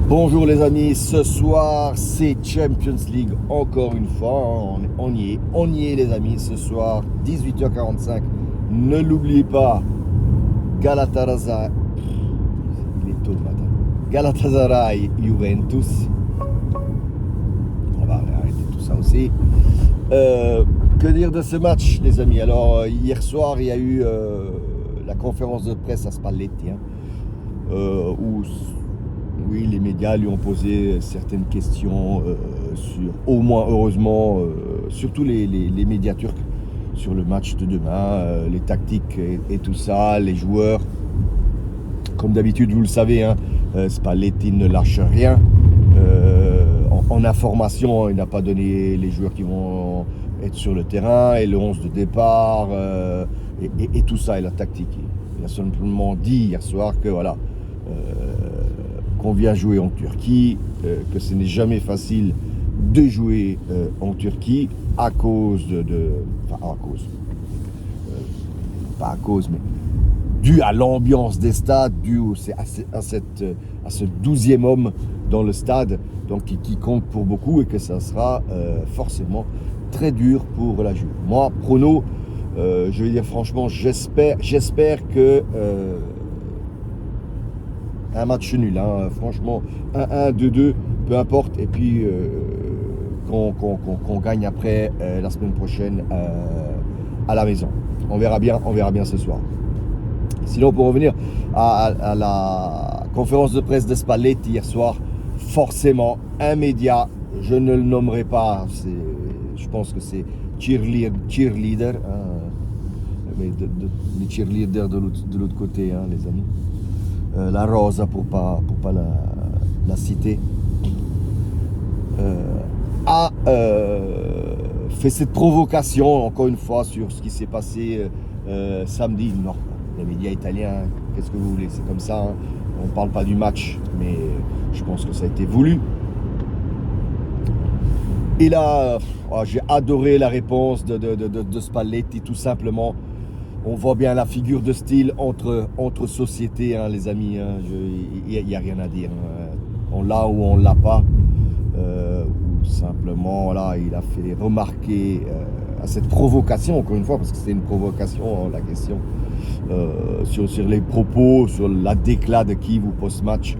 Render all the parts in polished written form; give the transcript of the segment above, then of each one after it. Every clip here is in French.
Bonjour les amis, ce soir c'est Champions League encore une fois, on y est les amis, ce soir 18h45, ne l'oubliez pas, Galatasaray, il est tôt le matin, Galatasaray Juventus, on va arrêter tout ça aussi. Que dire de ce match les amis? Alors hier soir il y a eu la conférence de presse à Spalletti, où oui, les médias lui ont posé certaines questions sur, au moins heureusement, surtout les médias turcs, sur le match de demain, les tactiques et tout ça, les joueurs. Comme d'habitude, vous le savez, Spalletti ne lâche rien. En information, il n'a pas donné les joueurs qui vont être sur le terrain et le 11 de départ et tout ça, et la tactique. Il a simplement dit hier soir que voilà. Qu'on vient jouer en Turquie, que ce n'est jamais facile de jouer en Turquie à cause pas à cause, mais dû à l'ambiance des stades, dû à ce 12e homme dans le stade, donc qui compte pour beaucoup et que ça sera forcément très dur pour la Juve. Moi, prono, je vais dire franchement, j'espère que un match nul, franchement, 1-1, 2-2, peu importe, et puis qu'on gagne après la semaine prochaine à la maison. On verra bien ce soir. Sinon, pour revenir à la conférence de presse de Spalletti hier soir, forcément, un média, je ne le nommerai pas, je pense que c'est cheerleader, mais les cheerleaders de l'autre côté, les amis. La Rosa pour pas la citer, a fait cette provocation encore une fois sur ce qui s'est passé samedi. Non, les médias italiens, qu'est-ce que vous voulez, c'est comme ça, on ne parle pas du match, mais je pense que ça a été voulu. Et là, j'ai adoré la réponse de Spalletti, tout simplement. On voit bien la figure de style entre sociétés, les amis. Il n'y a rien à dire. On l'a ou on ne l'a pas. Ou simplement, voilà, il a fait remarquer à cette provocation, encore une fois, parce que c'était une provocation, la question, sur les propos, sur la déclat de Kiev ou post-match,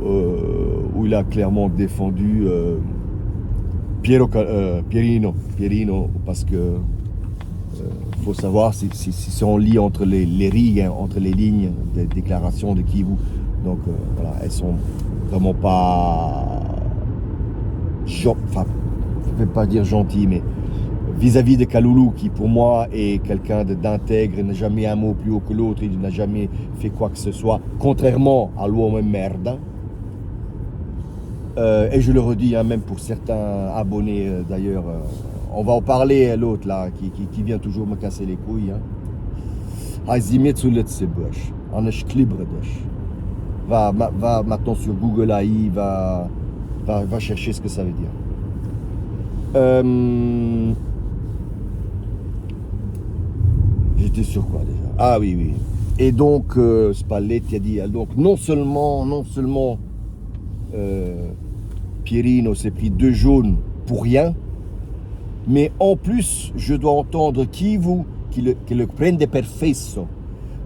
où il a clairement défendu Pierino, parce que faut savoir si on lit entre les lignes, entre les lignes des déclarations de Kivou. Donc voilà, elles sont vraiment pas, je ne vais pas dire gentilles, mais vis-à-vis de Kalulu, qui pour moi est quelqu'un d'intègre, n'a jamais un mot plus haut que l'autre, il n'a jamais fait quoi que ce soit, contrairement à l'uomo merda. Et je le redis, même pour certains abonnés d'ailleurs. On va en parler, l'autre là, qui vient toujours me casser les couilles. Va maintenant sur Google AI, va chercher ce que ça veut dire. J'étais sur quoi déjà? Ah oui. Et donc, Spalletti a dit, donc non seulement Pierino s'est pris 2 jaunes pour rien, mais en plus, je dois entendre qui le prende per fesso,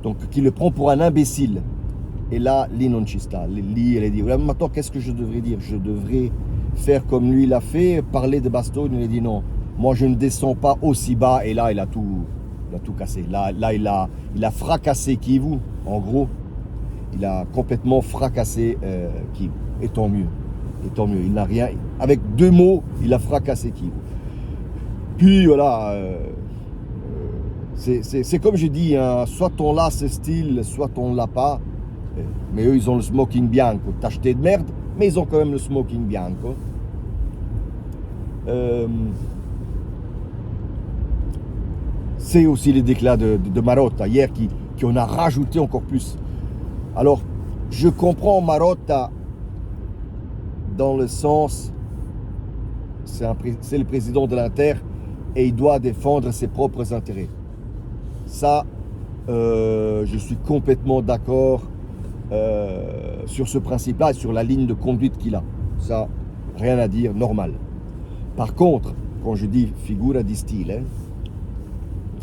donc qui le prend pour un imbécile. Et là, lì non ci sta. Lì, elle a dit, maintenant, qu'est-ce que je devrais dire? Je devrais faire comme lui l'a fait, parler de Bastoni. Il a dit non, moi je ne descends pas aussi bas. Et là, il a tout cassé. Là, il a fracassé Kivou, en gros. Il a complètement fracassé Kivou. Et tant mieux. Il n'a rien. Avec 2 mots, il a fracassé Kivou. Puis voilà, c'est comme je dis, soit on l'a ce style, soit on l'a pas. Mais eux, ils ont le smoking bianco, tacheté de merde, mais ils ont quand même le smoking bianco. C'est aussi les déclats de Marotta hier qui en a rajouté encore plus. Alors, je comprends Marotta dans le sens, c'est le président de l'Inter, et il doit défendre ses propres intérêts. Ça, je suis complètement d'accord sur ce principe-là et sur la ligne de conduite qu'il a. Ça, rien à dire, normal. Par contre, quand je dis figura di stile,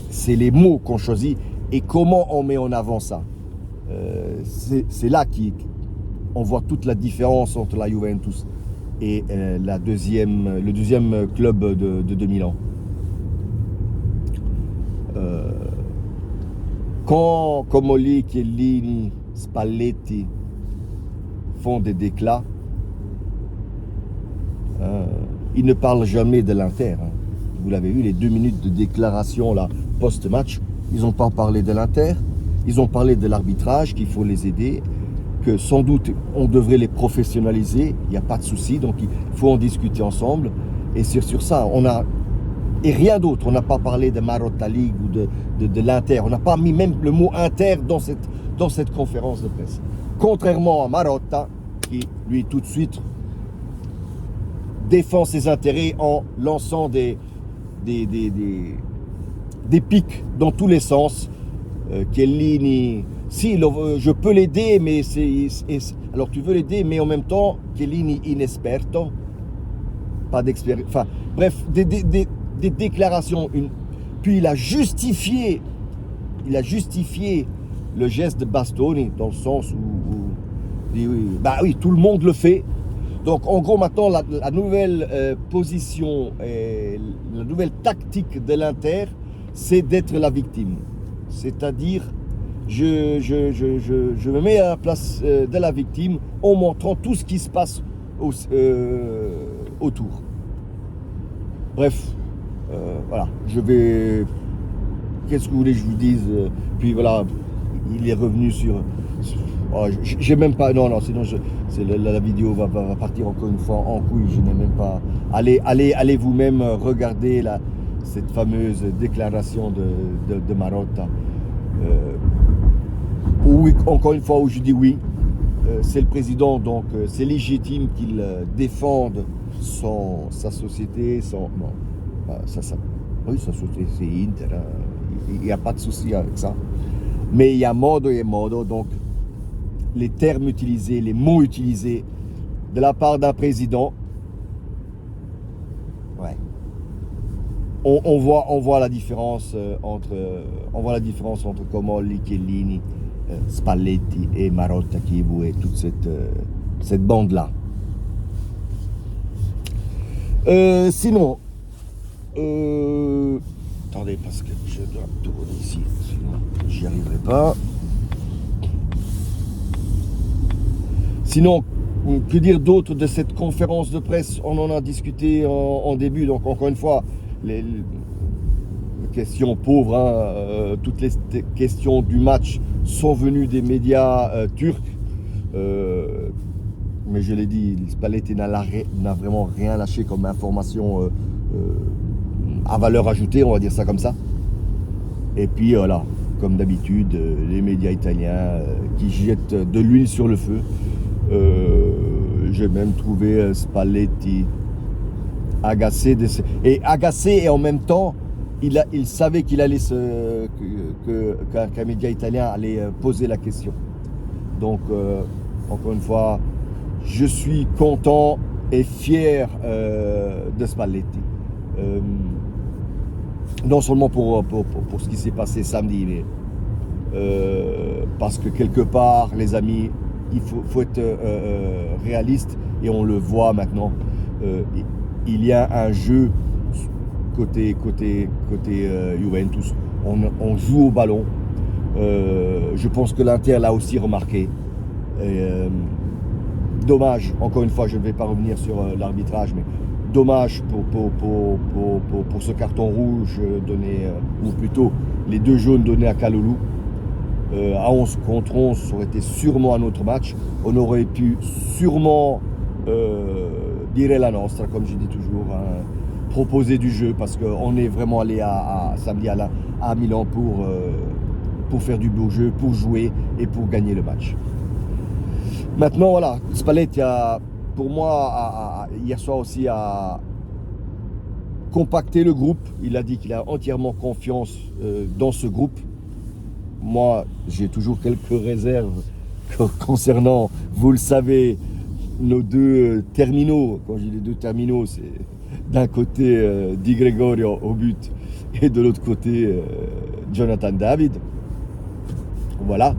c'est les mots qu'on choisit et comment on met en avant ça. C'est là qu'on voit toute la différence entre la Juventus et le deuxième club de Milan. Quand Comolli, Chiellini, Spalletti font des déclats, ils ne parlent jamais de l'Inter. Vous l'avez vu, les 2 minutes de déclaration là, post-match, ils n'ont pas parlé de l'Inter, ils ont parlé de l'arbitrage, qu'il faut les aider, que sans doute on devrait les professionnaliser, il n'y a pas de souci, donc il faut en discuter ensemble. Et sur ça, et rien d'autre, on n'a pas parlé de Marotta League ou de l'Inter, on n'a pas mis même le mot Inter dans cette conférence de presse. Contrairement à Marotta, qui lui tout de suite défend ses intérêts en lançant des pics dans tous les sens. Chiellini, si je peux l'aider, mais alors tu veux l'aider, mais en même temps, Chiellini inesperto, pas d'expérience. Enfin, bref, des déclarations. Puis il a justifié le geste de Bastoni dans le sens où bah oui, tout le monde le fait. Donc en gros maintenant la nouvelle position et la nouvelle tactique de l'Inter, c'est d'être la victime. C'est-à-dire je me mets à la place de la victime en montrant tout ce qui se passe autour. Bref, voilà, qu'est-ce que vous voulez que je vous dise? Puis voilà, il est revenu sur oh, j'ai même pas, non, sinon la vidéo va partir encore une fois en couille, je n'ai même pas. Allez vous-même regarder cette fameuse déclaration de Marotta. Oui, encore une fois, où je dis oui, c'est le président, donc c'est légitime qu'il défende sa société, oui, sa société c'est Inter, il n'y a pas de souci avec ça. Mais il y a modo et modo, donc les termes utilisés, les mots utilisés de la part d'un président, ouais. On voit la différence entre Comolli, Chiellini, Spalletti et Marotta qui et toute cette bande-là. Sinon, attendez, parce que je dois tourner ici, sinon j'y arriverai pas. Sinon, que dire d'autre de cette conférence de presse? On en a discuté en début, donc encore une fois, les questions pauvres, hein, toutes les questions du match sont venues des médias turcs. Mais je l'ai dit, Spalletti n'a vraiment rien lâché comme information à valeur ajoutée, on va dire ça comme ça. Et puis voilà, comme d'habitude, les médias italiens qui jettent de l'huile sur le feu. J'ai même trouvé Spalletti agacé et en même temps il savait qu'il allait qu'un média italien allait poser la question. Donc encore une fois, je suis content et fier de Spalletti. Non seulement pour ce qui s'est passé samedi, mais parce que quelque part, les amis, il faut être réaliste et on le voit maintenant. Il y a un jeu côté Juventus. On joue au ballon. Je pense que l'Inter l'a aussi remarqué. Dommage, encore une fois, je ne vais pas revenir sur l'arbitrage, mais dommage pour ce carton rouge donné, ou plutôt les 2 jaunes donnés à Kalulu. À 11 contre 11, ça aurait été sûrement un autre match. On aurait pu sûrement dire la nostra, comme je dis toujours, hein, proposer du jeu, parce qu'on est vraiment allé samedi à Milan pour faire du beau jeu, pour jouer et pour gagner le match. Maintenant, voilà, Spalletti pour moi, hier soir aussi, a compacté le groupe. Il a dit qu'il a entièrement confiance dans ce groupe. Moi, j'ai toujours quelques réserves concernant, vous le savez, nos deux terminaux. Quand je dis les deux terminaux, c'est d'un côté Di Gregorio au but et de l'autre côté Jonathan David. Voilà.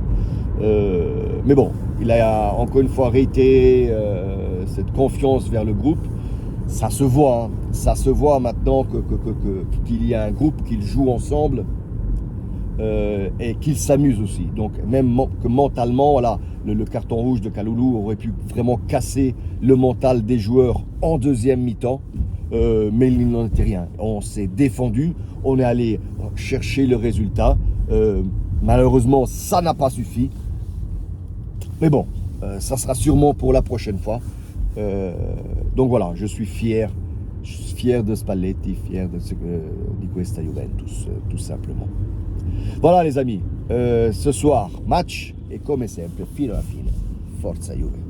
Mais bon, il a encore une fois réitéré cette confiance vers le groupe. Ça se voit, hein. Ça se voit maintenant qu'il y a un groupe, qu'ils jouent ensemble et qu'ils s'amusent aussi. Donc même que mentalement, voilà, le carton rouge de Kaloulou aurait pu vraiment casser le mental des joueurs en deuxième mi-temps, mais il n'en était rien. On s'est défendu, on est allé chercher le résultat. Malheureusement, ça n'a pas suffi. Mais bon, ça sera sûrement pour la prochaine fois. Donc voilà, je suis fier de Spalletti, fier di questa Juventus, tout simplement. Voilà les amis, ce soir, match, et come sempre, fino alla fine, Forza Juve.